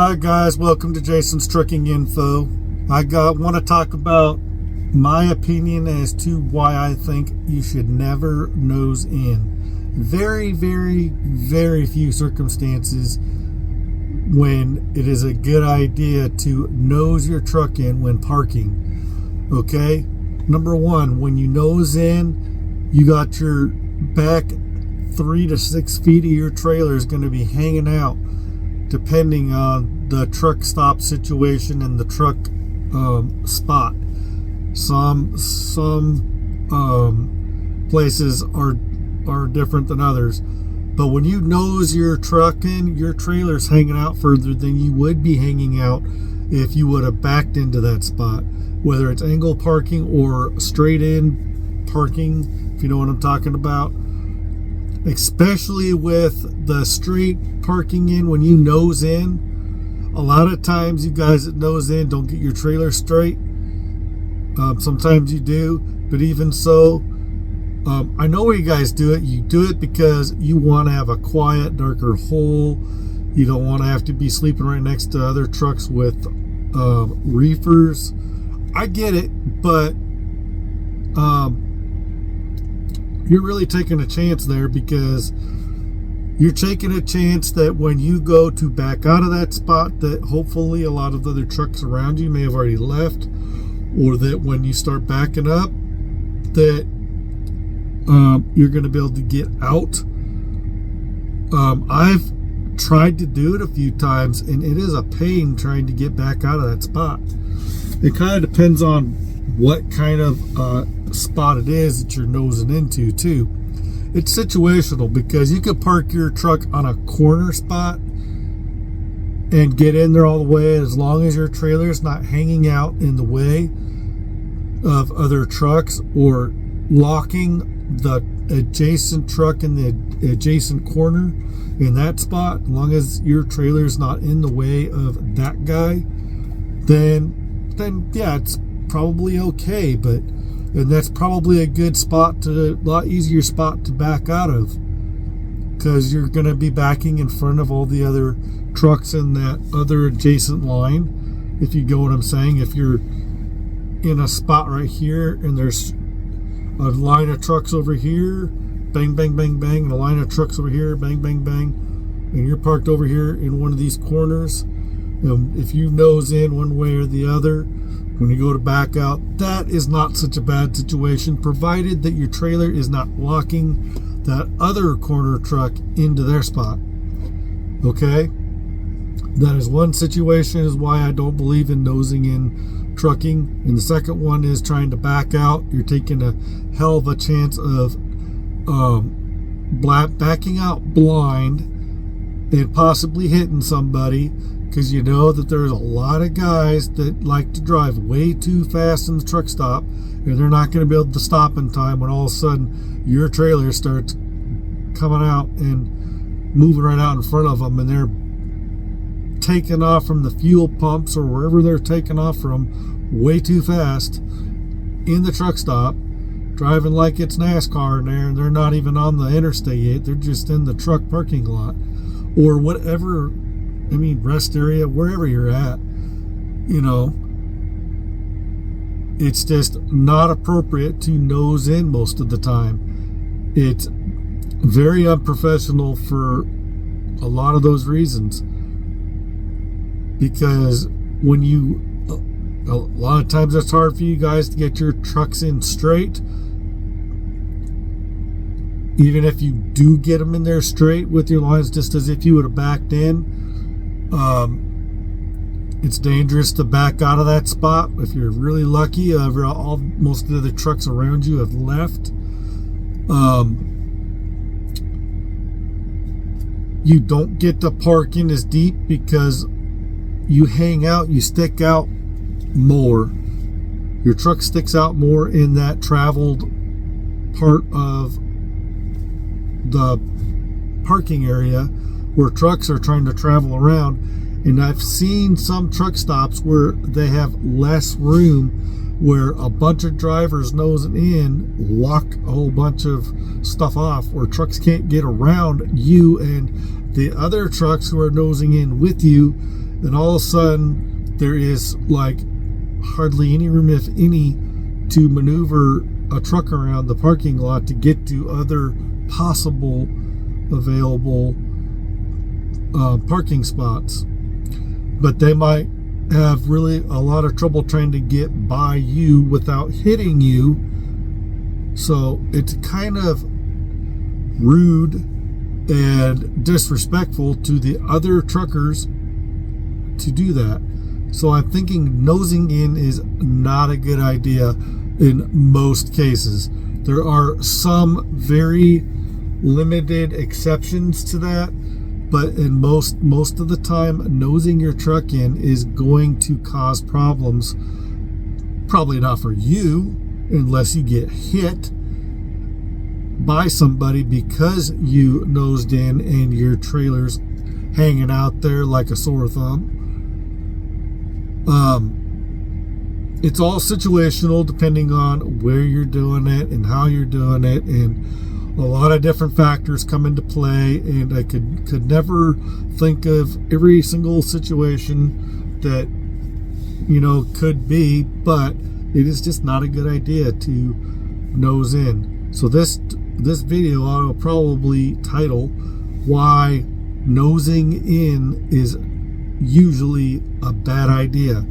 Hi guys, welcome to Jason's Trucking Info. Want to talk about my opinion as to why I think you should never nose in. Very few circumstances when it is a good idea to nose your truck in when parking. Okay? Number one, when you nose in, you got your back 3 to 6 feet of your trailer is going to be hanging out, depending on the truck stop situation and the truck spot. Some places are different than others, but when you nose your truck in, your trailer's hanging out further than you would be hanging out if you would have backed into that spot, whether it's angle parking or straight in parking, if you know what I'm talking about. Especially with the straight parking in, when you nose in, a lot of times you guys that nose in don't get your trailer straight. Sometimes you do, but even so, I know where you guys do it. You do it because you want to have a quiet, darker hole. You don't want to have to be sleeping right next to other trucks with reefers. I get it, but you're really taking a chance there, because you're taking a chance that when you go to back out of that spot, that hopefully a lot of other trucks around you may have already left, or that when you start backing up, that you're going to be able to get out. I've tried to do it a few times, and it is a pain trying to get back out of that spot. It kind of depends on what kind of spot it is that you're nosing into too. It's situational, because you could park your truck on a corner spot and get in there all the way, as long as your trailer is not hanging out in the way of other trucks or locking the adjacent truck in the adjacent corner in that spot. As long as your trailer is not in the way of that guy, then yeah, it's probably okay. And that's probably a good spot, a lot easier spot to back out of, because you're going to be backing in front of all the other trucks in that other adjacent line, if you get what I'm saying. If you're in a spot right here and there's a line of trucks over here, bang, bang, bang, bang, and a line of trucks over here, bang, bang, bang, and you're parked over here in one of these corners, if you nose in one way or the other, when you go to back out, that is not such a bad situation, provided that your trailer is not locking that other corner truck into their spot. Okay? That is one situation, is why I don't believe in nosing in trucking. And the second one is trying to back out. You're taking a hell of a chance of backing out blind and possibly hitting somebody, because you know that there's a lot of guys that like to drive way too fast in the truck stop, and they're not going to be able to stop in time when all of a sudden your trailer starts coming out and moving right out in front of them, and they're taking off from the fuel pumps or wherever they're taking off from way too fast in the truck stop, driving like it's NASCAR in there, and they're not even on the interstate yet. They're just in the truck parking lot or whatever. Rest area, wherever you're at, it's just not appropriate to nose in most of the time. It's very unprofessional for a lot of those reasons, because a lot of times it's hard for you guys to get your trucks in straight. Even if you do get them in there straight with your lines, just as if you would have backed in, it's dangerous to back out of that spot. If you're really lucky, most of the trucks around you have left. You don't get to park in as deep, because you hang out, you stick out more. Your truck sticks out more in that traveled part of the parking area where trucks are trying to travel around. And I've seen some truck stops where they have less room, where a bunch of drivers nosing in lock a whole bunch of stuff off, where trucks can't get around you and the other trucks who are nosing in with you, and all of a sudden there is like hardly any room, if any, to maneuver a truck around the parking lot to get to other possible available parking spots. But they might have really a lot of trouble trying to get by you without hitting you. So it's kind of rude and disrespectful to the other truckers to do that. So I'm thinking nosing in is not a good idea in most cases. There are some very limited exceptions to that, but in most of the time, nosing your truck in is going to cause problems. Probably not for you, unless you get hit by somebody because you nosed in and your trailer's hanging out there like a sore thumb. It's all situational depending on where you're doing it and how you're doing it, and a lot of different factors come into play, and I could never think of every single situation that could be, but it is just not a good idea to nose in. So this video I'll probably title "Why Nosing In is Usually a Bad Idea."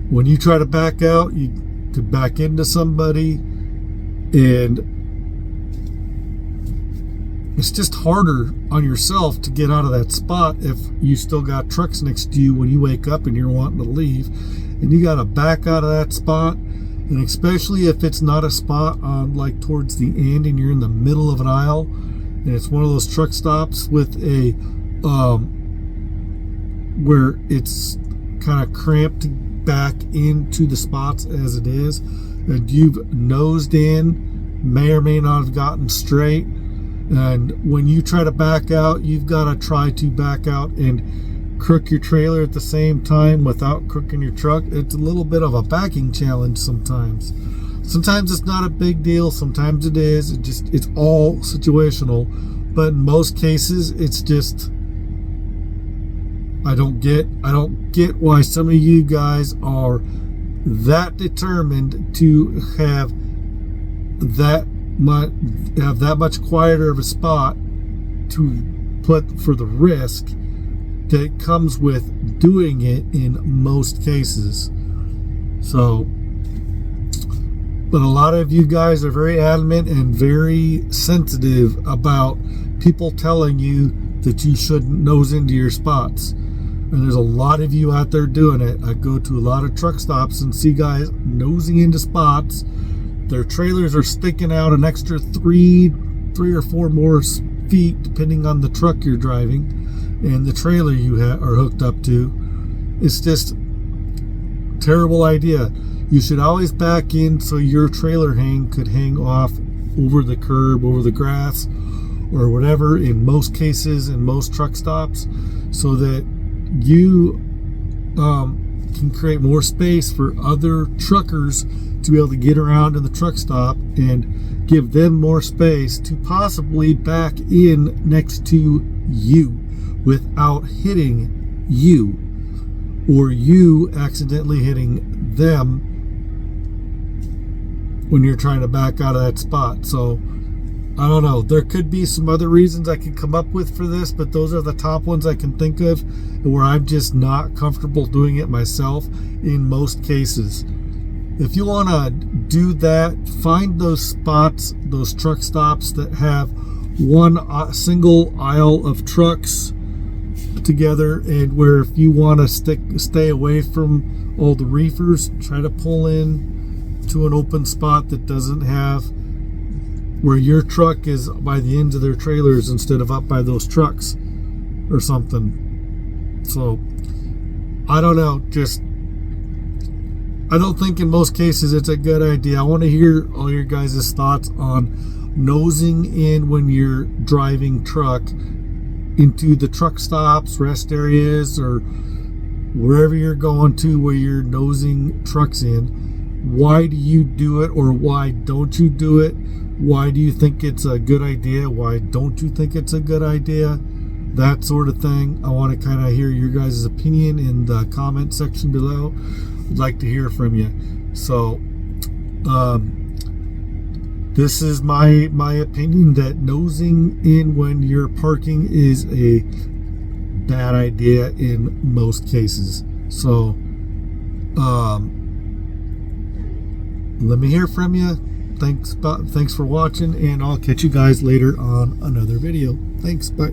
When you try to back out, you could back into somebody, and it's just harder on yourself to get out of that spot if you still got trucks next to you when you wake up and you're wanting to leave, and you got to back out of that spot. And especially if it's not a spot on like towards the end and you're in the middle of an aisle and it's one of those truck stops with a where it's kind of cramped back into the spots as it is, and you've nosed in, may or may not have gotten straight, and when you try to back out, you've got to try to back out and crook your trailer at the same time without crooking your truck. It's a little bit of a backing challenge sometimes. Sometimes it's not a big deal, sometimes it is. It's all situational, but in most cases it's just I don't get why some of you guys are that determined to have that much quieter of a spot to put for the risk that comes with doing it in most cases. So, but a lot of you guys are very adamant and very sensitive about people telling you that you shouldn't nose into your spots. And there's a lot of you out there doing it. I go to a lot of truck stops and see guys nosing into spots. Their trailers are sticking out an extra three or four more feet, depending on the truck you're driving and the trailer you are hooked up to. It's just a terrible idea. You should always back in so your trailer could hang off over the curb, over the grass, or whatever, in most cases, in most truck stops, so that you can create more space for other truckers to be able to get around in the truck stop and give them more space to possibly back in next to you without hitting you or you accidentally hitting them when you're trying to back out of that spot. So I don't know. There could be some other reasons I could come up with for this, but those are the top ones I can think of where I'm just not comfortable doing it myself in most cases. If you want to do that, find those spots, those truck stops that have one single aisle of trucks together, and where if you want to stay away from all the reefers, try to pull in to an open spot that doesn't have where your truck is by the ends of their trailers instead of up by those trucks or something. So I don't know, I don't think in most cases it's a good idea. I want to hear all your guys' thoughts on nosing in when you're driving truck into the truck stops, rest areas, or wherever you're going to where you're nosing trucks in. Why do you do it, or why don't you do it? Why do you think it's a good idea? Why don't you think it's a good idea? that sort of thing. I want to kind of hear your guys' opinion in the comment section below. I'd like to hear from you. So this is my opinion, that nosing in when you're parking is a bad idea in most cases. So let me hear from you. Thanks for watching, and I'll catch you guys later on another video. Thanks. Bye.